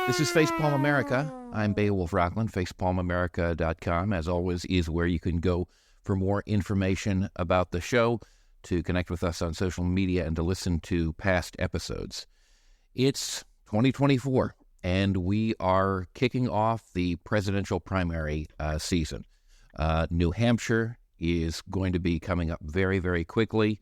This is Facepalm America. I'm Beowulf Rockland. FacepalmAmerica.com, as always, is where you can go for more information about the show, to connect with us on social media, and to listen to past episodes. It's 2024, and we are kicking off the presidential primary season. New Hampshire is going to be coming up very, very quickly,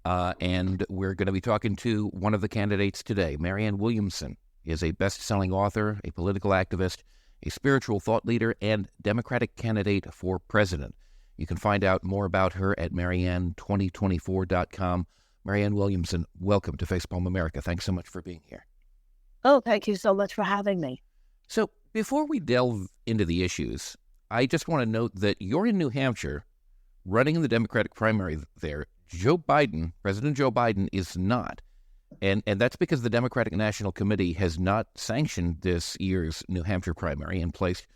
and we're going to be talking to one of the candidates today. Marianne Williamson is a best-selling author, a political activist, a spiritual thought leader, and Democratic candidate for president. You can find out more about her at Marianne2024.com. Marianne Williamson, welcome to Facepalm America. Thanks so much for being here. Oh, thank you so much for having me. So before we delve into the issues, I just want to note that you're in New Hampshire running in the Democratic primary there. President Joe Biden is not. And that's because the Democratic National Committee has not sanctioned this year's New Hampshire primary and placed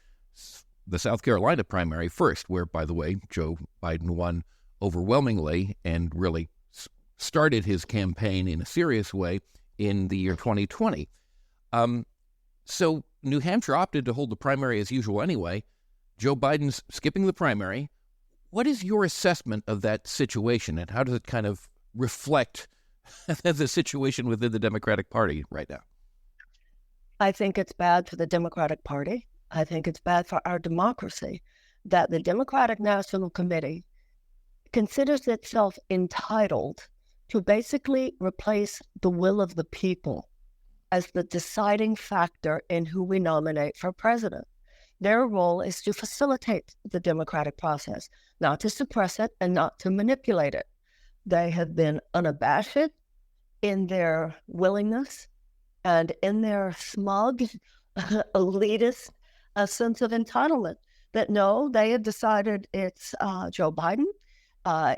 the South Carolina primary first, where, by the way, Joe Biden won overwhelmingly and really started his campaign in a serious way in the year 2020. So New Hampshire opted to hold the primary as usual anyway. Joe Biden's skipping the primary. What is your assessment of that situation, and how does it kind of reflect the situation within the Democratic Party right now? I think it's bad for the Democratic Party. I think it's bad for our democracy that the Democratic National Committee considers itself entitled to basically replace the will of the people as the deciding factor in who we nominate for president. Their role is to facilitate the democratic process, not to suppress it and not to manipulate it. They have been unabashed in their willingness and in their smug, elitist sense of entitlement that no, they have decided it's Joe Biden.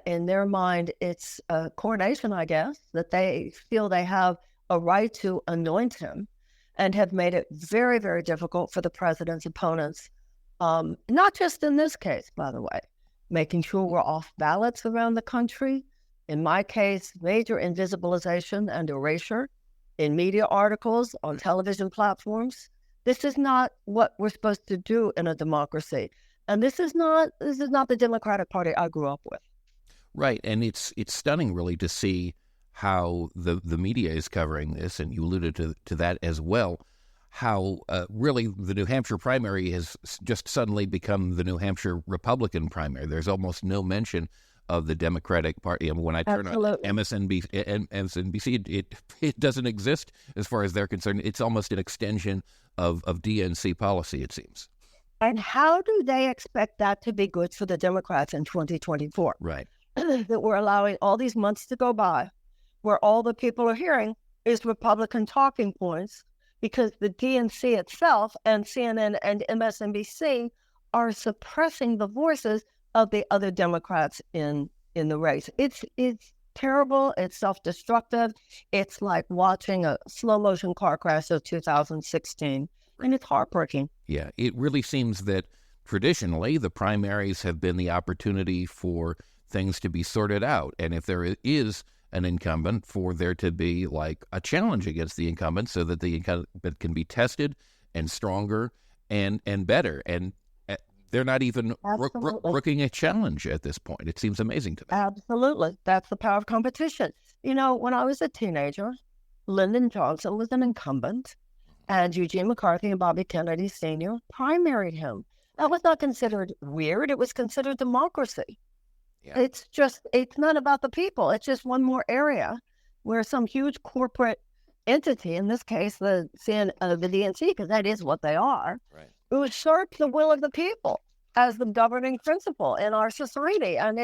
In their mind, it's a coronation, I guess, that they feel they have a right to anoint him, and have made it very, very difficult for the president's opponents, not just in this case, by the way, making sure we're off ballots around the country. In my case, major invisibilization and erasure in media articles, on television platforms. This is not what we're supposed to do in a democracy. And this is not the Democratic Party I grew up with. Right. And it's stunning, really, to see how the media is covering this, and you alluded to that as well, how really the New Hampshire primary has just suddenly become the New Hampshire Republican primary. There's almost no mention of the Democratic Party. I mean, when I turn on MSNBC, it doesn't exist as far as they're concerned. It's almost an extension of DNC policy, it seems. And how do they expect that to be good for the Democrats in 2024? Right. That we're allowing all these months to go by where all the people are hearing is Republican talking points, because the DNC itself and CNN and MSNBC are suppressing the voices of the other Democrats in the race. It's terrible. It's self-destructive. It's like watching a slow-motion car crash of 2016, and it's heartbreaking. Yeah, it really seems that traditionally the primaries have been the opportunity for things to be sorted out, and if there is an incumbent, for there to be like a challenge against the incumbent, so that the incumbent can be tested and stronger and better. And they're not even brooking a challenge at this point. It seems amazing to me. Absolutely. That's the power of competition. You know, when I was a teenager, Lyndon Johnson was an incumbent, and Eugene McCarthy and Bobby Kennedy Sr. primaried him. That was not considered weird. It was considered democracy. Yeah. It's not about the people. It's just one more area where some huge corporate entity, in this case, the DNC, because that is what they are, right, usurps the will of the people as the governing principle in our society. And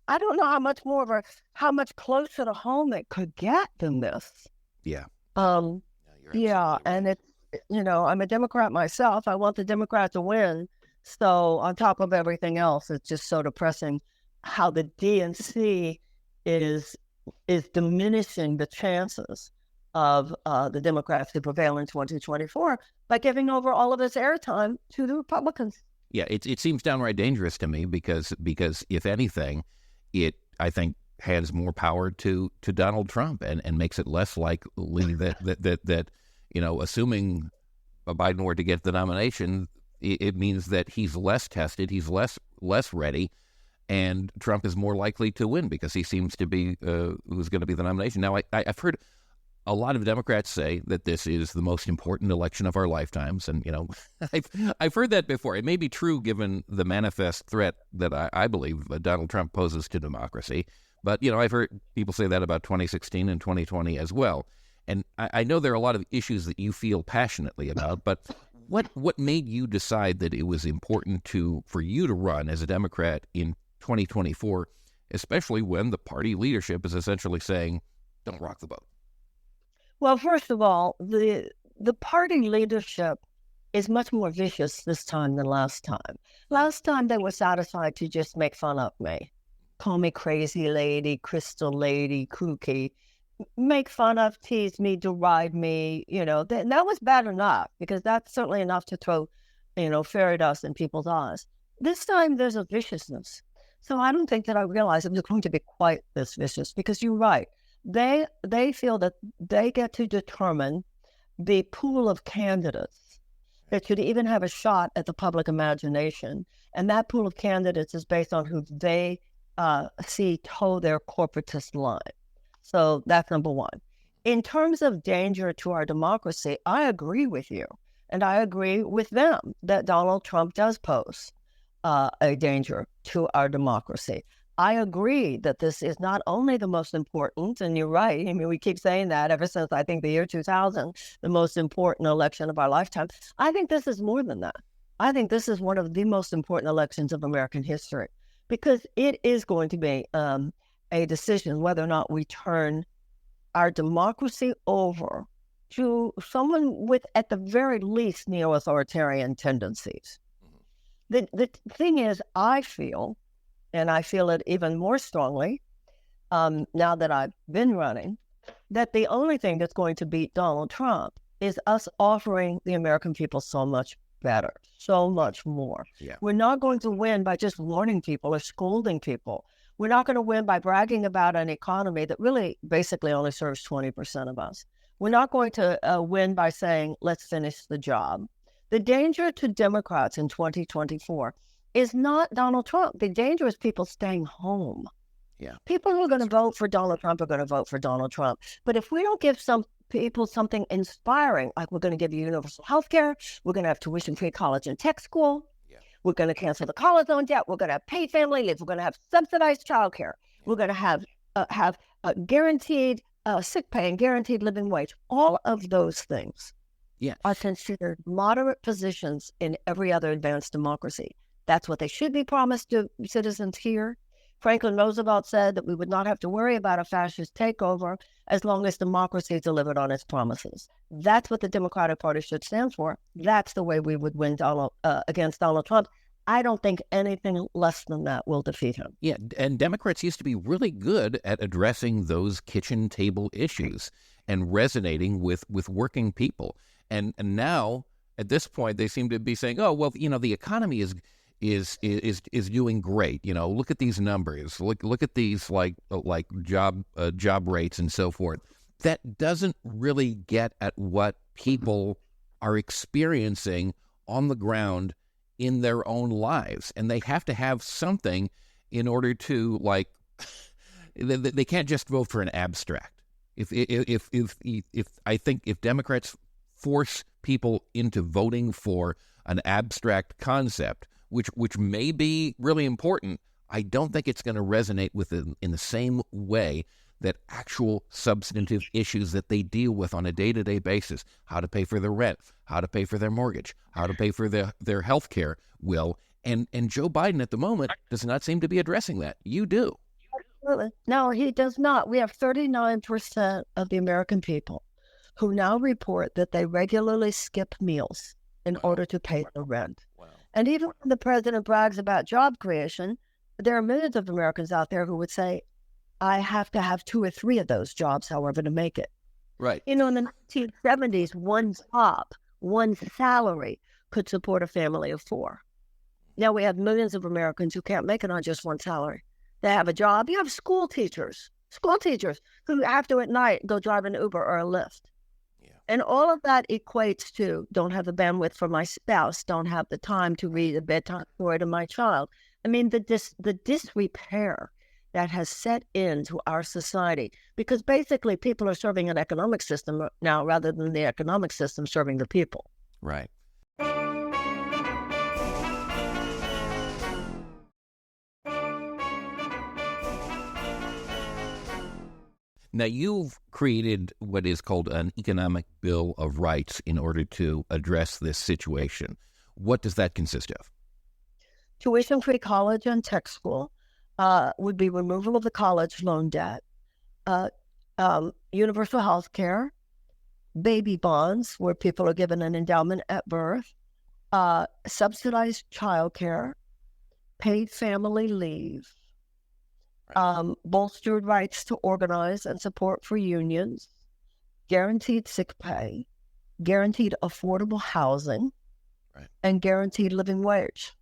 I don't know how much closer to home it could get than this. Yeah. And it's, I'm a Democrat myself. I want the Democrat to win. So on top of everything else, it's just so depressing how the DNC is diminishing the chances of the Democrats to prevail in 2024 by giving over all of this airtime to the Republicans. Yeah, it seems downright dangerous to me because if anything, it, I think, hands more power to Donald Trump and makes it less likely that assuming Biden were to get the nomination, it means that he's less tested, he's less ready, and Trump is more likely to win because he seems to be who's going to be the nomination. Now, I've heard a lot of Democrats say that this is the most important election of our lifetimes, and I've heard that before. It may be true given the manifest threat that I believe Donald Trump poses to democracy, but I've heard people say that about 2016 and 2020 as well. And I know there are a lot of issues that you feel passionately about, but what made you decide that it was important for you to run as a Democrat in 2024, especially when the party leadership is essentially saying, "Don't rock the boat"? Well, first of all, the party leadership is much more vicious this time than last time. Last time they were satisfied to just make fun of me, call me crazy lady, crystal lady, kooky, make fun of, tease me, deride me. That was bad enough, because that's certainly enough to throw, fairy dust in people's eyes. This time there's a viciousness. So I don't think that I realized it was going to be quite this vicious, because you're right. They feel that they get to determine the pool of candidates that should even have a shot at the public imagination. And that pool of candidates is based on who they see toe their corporatist line. So that's number one. In terms of danger to our democracy, I agree with you. And I agree with them that Donald Trump does pose a danger to our democracy. I agree that this is not only the most important, and you're right, I mean, we keep saying that ever since, I think, the year 2000, the most important election of our lifetime. I think this is more than that. I think this is one of the most important elections of American history, because it is going to be a decision whether or not we turn our democracy over to someone with, at the very least, neo-authoritarian tendencies. The thing is, I feel, and I feel it even more strongly now that I've been running, that the only thing that's going to beat Donald Trump is us offering the American people so much better, so much more. Yeah. We're not going to win by just warning people or scolding people. We're not going to win by bragging about an economy that really basically only serves 20% of us. We're not going to win by saying, let's finish the job. The danger to Democrats in 2024 is not Donald Trump. The danger is people staying home. Yeah. People who are going to vote for Donald Trump are going to vote for Donald Trump. But if we don't give some people something inspiring, like we're going to give you universal health care, we're going to have tuition-free college and tech school, we're going to cancel the college loan debt, we're going to have paid family leave, we're going to have subsidized childcare, we're going to have guaranteed sick pay and guaranteed living wage. All of those things are considered moderate positions in every other advanced democracy. That's what they should be promised to citizens here. Franklin Roosevelt said that we would not have to worry about a fascist takeover as long as democracy delivered on its promises. That's what the Democratic Party should stand for. That's the way we would win against Donald Trump. I don't think anything less than that will defeat him. Yeah, and Democrats used to be really good at addressing those kitchen table issues and resonating with working people. And now, at this point, they seem to be saying, oh, well, the economy is doing great. Look at these numbers. Look at these like job rates and so forth. That doesn't really get at what people are experiencing on the ground in their own lives, and they have to have something in order to they can't just vote for an abstract. If I think if Democrats force people into voting for an abstract concept, which may be really important, I don't think it's going to resonate with them in the same way that actual substantive issues that they deal with on a day-to-day basis, how to pay for their rent, how to pay for their mortgage, how to pay for their health care will. And Joe Biden at the moment does not seem to be addressing that. You do. Absolutely. No, he does not. We have 39% of the American people who now report that they regularly skip meals in order to pay their rent. Wow. And even when the president brags about job creation, there are millions of Americans out there who would say, I have to have 2 or 3 of those jobs, however, to make it. Right. In the 1970s, one job, one salary could support a family of 4. Now we have millions of Americans who can't make it on just one salary. They have a job. You have school teachers who have to at night go drive an Uber or a Lyft. Yeah. And all of that equates to don't have the bandwidth for my spouse, don't have the time to read a bedtime story to my child. I mean, the disrepair that has set into our society, because basically people are serving an economic system now rather than the economic system serving the people. Right. Now, you've created what is called an economic bill of rights in order to address this situation. What does that consist of? Tuition-free college and tech school would be removal of the college loan debt, universal health care, baby bonds where people are given an endowment at birth, subsidized childcare, paid family leave, bolstered rights to organize and support for unions, guaranteed sick pay, guaranteed affordable housing, and guaranteed living wage.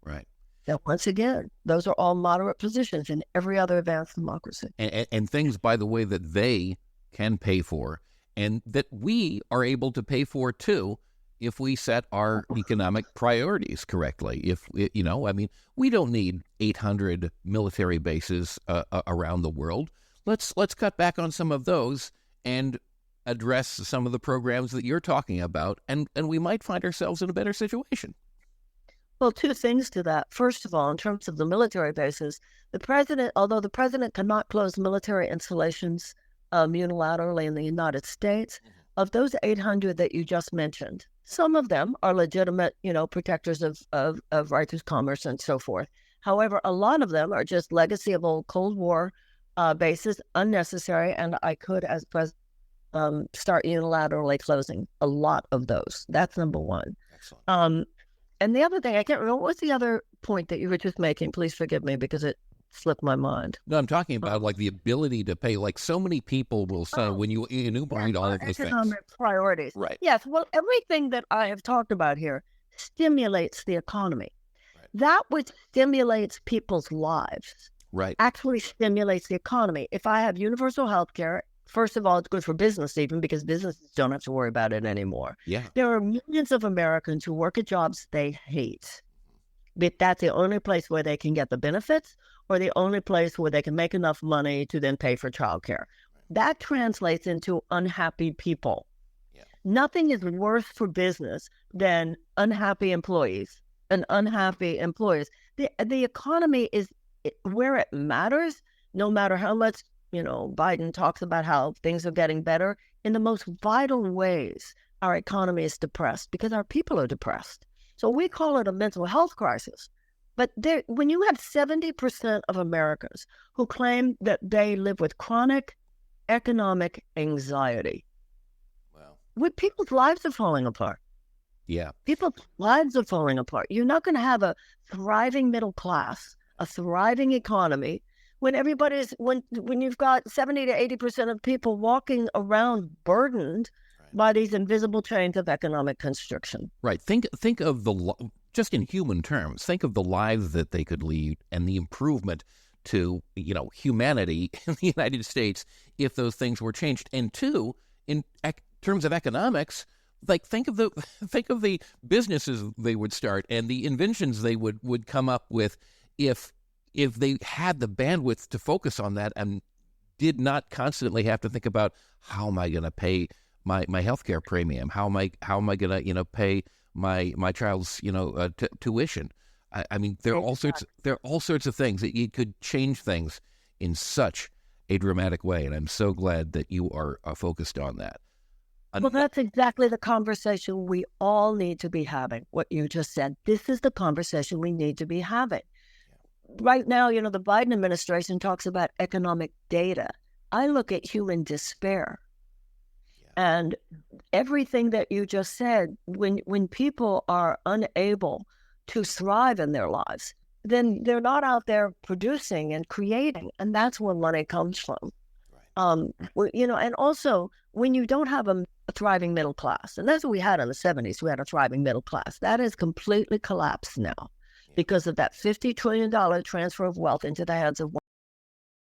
Right. Now, once again, those are all moderate positions in every other advanced democracy. And things, by the way, that they can pay for and that we are able to pay for, too, if we set our economic priorities correctly. We don't need 800 military bases around the world. Let's cut back on some of those and address some of the programs that you're talking about, and we might find ourselves in a better situation. Well, two things to that. First of all, in terms of the military bases, although the president cannot close military installations unilaterally in the United States, of those 800 that you just mentioned, some of them are legitimate, protectors of righteous commerce and so forth. However, a lot of them are just legacy of old Cold War bases, unnecessary, and I could, as president, start unilaterally closing a lot of those. That's number one. Excellent. And the other thing, I can't remember, what was the other point that you were just making? Please forgive me because it slipped my mind. No, I'm talking about like the ability to pay. Like so many people will say when you enumerate all of those things. Priorities. Right. Yes. Well, everything that I have talked about here stimulates the economy. Right. That which stimulates people's lives actually stimulates the economy. If I have universal health care, first of all, it's good for business even because businesses don't have to worry about it anymore. Yeah. There are millions of Americans who work at jobs they hate. But that's the only place where they can get the benefits or the only place where they can make enough money to then pay for childcare. That translates into unhappy people. Yeah. Nothing is worse for business than unhappy employees and unhappy employers. The economy is where it matters, no matter how much Biden talks about how things are getting better. In the most vital ways, our economy is depressed because our people are depressed. So we call it a mental health crisis. But when you have 70% of Americans who claim that they live with chronic economic anxiety, people's lives are falling apart. Yeah. People's lives are falling apart. You're not going to have a thriving middle class, a thriving economy, when you've got 70 to 80% of people walking around burdened by these invisible chains of economic constriction. Right. Think of just in human terms, think of the lives that they could lead and the improvement to, humanity in the United States if those things were changed. And two, in terms of economics, like think of the businesses they would start and the inventions they would come up with if they had the bandwidth to focus on that and did not constantly have to think about how am I going to pay my healthcare premium? How am I going to pay my child's tuition? I mean, there are all sorts of things that you could change things in such a dramatic way, and I'm so glad that you are focused on that. Well, that's exactly the conversation we all need to be having. What you just said, this is the conversation we need to be having. Right now, the Biden administration talks about economic data. I look at human despair. And everything that you just said, when people are unable to thrive in their lives, then they're not out there producing and creating. And that's where money comes from. And also when you don't have a thriving middle class, and that's what we had in the 70s, we had a thriving middle class. That has completely collapsed now because of that $50 trillion transfer of wealth into the hands of